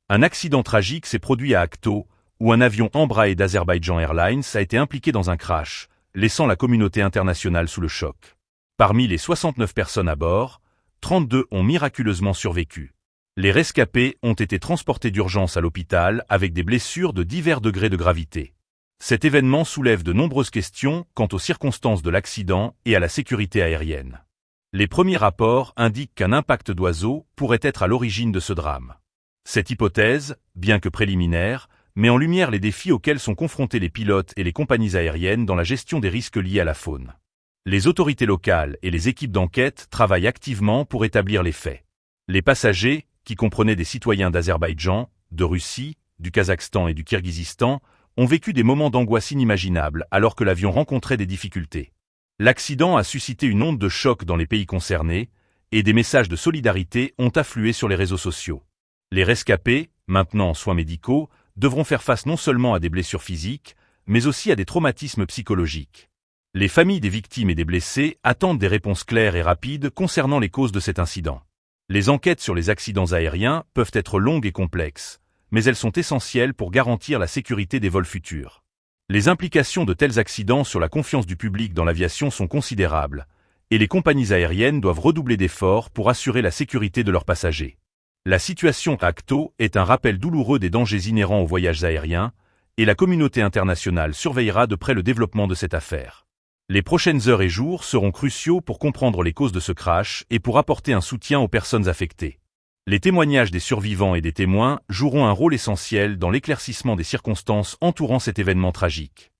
Un accident tragique s'est produit à Akto, où un avion Embraer d'Azerbaïdjan Airlines a été impliqué dans un crash, laissant la communauté internationale sous le choc. Parmi les 69 personnes à bord, 32 ont miraculeusement survécu. Les rescapés ont été transportés d'urgence à l'hôpital avec des blessures de divers degrés de gravité. Cet événement soulève de nombreuses questions quant aux circonstances de l'accident et à la sécurité aérienne. Les premiers rapports indiquent qu'un impact d'oiseau pourrait être à l'origine de ce drame. Cette hypothèse, bien que préliminaire, met en lumière les défis auxquels sont confrontés les pilotes et les compagnies aériennes dans la gestion des risques liés à la faune. Les autorités locales et les équipes d'enquête travaillent activement pour établir les faits. Les passagers, qui comprenaient des citoyens d'Azerbaïdjan, de Russie, du Kazakhstan et du Kirghizistan, ont vécu des moments d'angoisse inimaginables alors que l'avion rencontrait des difficultés. L'accident a suscité une onde de choc dans les pays concernés, et des messages de solidarité ont afflué sur les réseaux sociaux. Les rescapés, maintenant en soins médicaux, devront faire face non seulement à des blessures physiques, mais aussi à des traumatismes psychologiques. Les familles des victimes et des blessés attendent des réponses claires et rapides concernant les causes de cet incident. Les enquêtes sur les accidents aériens peuvent être longues et complexes, mais elles sont essentielles pour garantir la sécurité des vols futurs. Les implications de tels accidents sur la confiance du public dans l'aviation sont considérables, et les compagnies aériennes doivent redoubler d'efforts pour assurer la sécurité de leurs passagers. La situation à Akto est un rappel douloureux des dangers inhérents aux voyages aériens, et la communauté internationale surveillera de près le développement de cette affaire. Les prochaines heures et jours seront cruciaux pour comprendre les causes de ce crash et pour apporter un soutien aux personnes affectées. Les témoignages des survivants et des témoins joueront un rôle essentiel dans l'éclaircissement des circonstances entourant cet événement tragique.